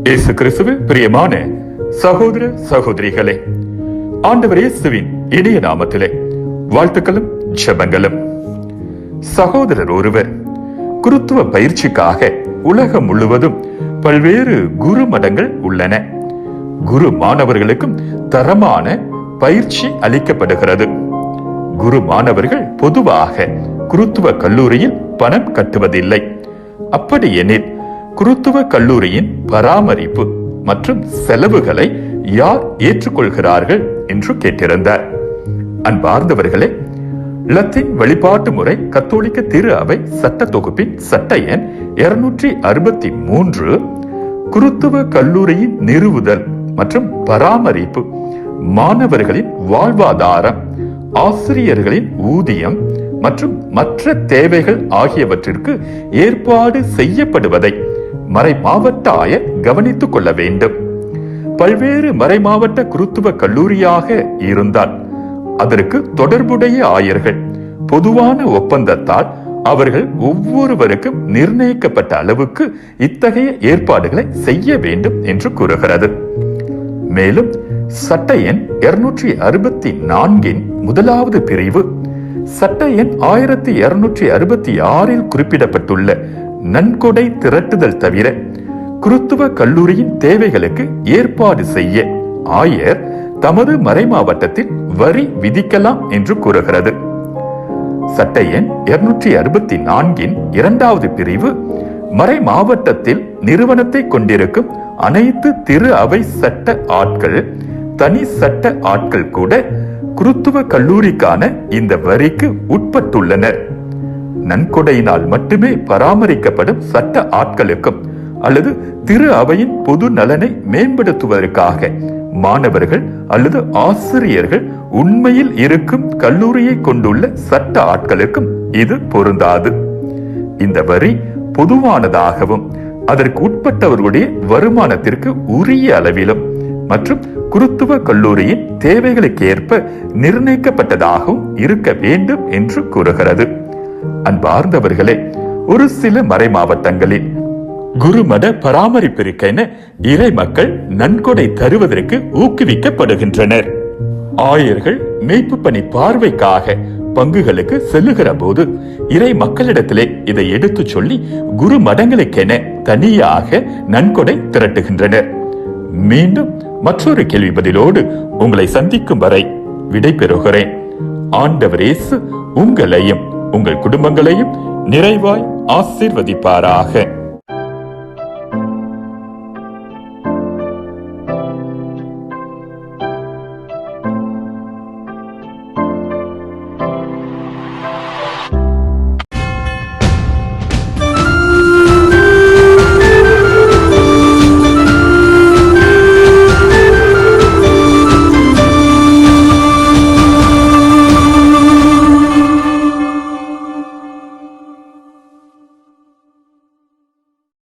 இயேசு கிறிஸ்துவில் பிரியமான சகோதர சகோதரிகளே, ஆண்டவர் இயேசுவின் இனிய நாமத்திலே வாழ்த்துக்களும் ஜெபங்களும். சகோதரர் ஒருவர் குருத்துவ பயிற்சிக்காக உலகம் முழுவதும் பல்வேறு குரு மடங்கள் உள்ளன. குரு மாணவர்களுக்கும் தரமான பயிற்சி அளிக்கப்படுகிறது. குரு மாணவர்கள் பொதுவாக குருத்துவ கல்லூரியில் பணம் கட்டுவதில்லை. அப்படி எனில் குருத்துவ கல்லூரியின் பராமரிப்பு மற்றும் செலவுகளை யார் ஏற்றுக்கொள்கிறார்கள் என்று கேட்டிருந்தார். அன்பார்ந்தவர்களே, லத்தீன் வழிபாட்டு முறை கத்தோலிக்க திரு அவை சட்ட தொகுப்பின் சட்ட எண் 263 குருத்துவ கல்லூரியின் நிறுவுதல் மற்றும் பராமரிப்பு, மாணவர்களின் வாழ்வாதாரம், ஆசிரியர்களின் ஊதியம் மற்றும் மற்ற தேவைகள் ஆகியவற்றிற்கு ஏற்பாடு செய்யப்படுவதை மறை மாவட்ட ஆயர் கவனித்துக் கொள்ள வேண்டும். பல்வேறு மறை மாவட்ட குருத்துவ கல்லூரியாக இருந்தால் அதற்கு தொடர்புடைய ஆயர்கள் பொதுவான ஒப்பந்தத்தால் அவர்கள் ஒவ்வொருவருக்கும் நிர்ணயிக்கப்பட்ட அளவுக்கு இத்தகைய ஏற்பாடுகளை செய்ய வேண்டும் என்று கூறுகிறது. மேலும் சட்ட எண் 264 முதலாவது பிரிவு சட்ட எண் 1266 குறிப்பிடப்பட்டுள்ள நன்கொடை திரட்டுதல் தவிர குருத்துவ கல்லூரியின் தேவைகளுக்கு ஏற்பாடு செய்ய ஆயர் தமது மறை மாவட்டத்தில் வரி விதிக்கலாம் என்று கூறுகிறது. சட்ட எண் 264 இரண்டாவது பிரிவு மறை மாவட்டத்தில் நிறுவனத்தை கொண்டிருக்கும் அனைத்து திரு அவை சட்ட ஆட்கள், தனி சட்ட ஆட்கள் கூட குருத்துவ கல்லூரிக்கான இந்த வரிக்கு உட்பட்டுள்ளனர். நன்கொடையினால் மட்டுமே பராமரிக்கப்படும் சட்ட ஆட்களுக்கும் அல்லது திரு அவையின் பொது நலனை மேம்படுத்துவதற்காக மாணவர்கள் அல்லது ஆசிரியர்கள் உண்மையில் இருக்கும் கல்லூரியை கொண்டுள்ள சட்ட ஆட்களுக்கும் இது பொருந்தாது. இந்த வரி பொதுவானதாகவும் அதற்கு உட்பட்டவர்களுடைய வருமானத்திற்கு உரிய அளவிலும் மற்றும் குருத்துவ கல்லூரியின் தேவைகளுக்கு ஏற்ப நிர்ணயிக்கப்பட்டதாகவும் இருக்க வேண்டும் என்று கூறுகிறது. அன்பார்ந்தவர்களே, ஒரு சில மறை மாவட்டங்களில் குருமட பராமரிப்பிற்கென இறை மக்கள் நன்கொடை தருவதற்கு ஊக்குவிக்கப்படுகின்றனர். ஆயர்கள் மேய்ப்பு பணி பார்வைக்காக பங்குகளுக்கு செல்லுகிற போது இறை மக்களிடத்திலே இதை எடுத்து சொல்லி குரு மடங்களுக்கென தனியாக நன்கொடை திரட்டுகின்றனர். மீண்டும் மற்றொரு கேள்வி பதிலோடு உங்களை சந்திக்கும் வரை விடை பெறுகிறேன். ஆண்டவர் இயேசு உங்களையும் உங்கள் குடும்பங்களையும் நிறைவாய் ஆசீர்வதிப்பாராக.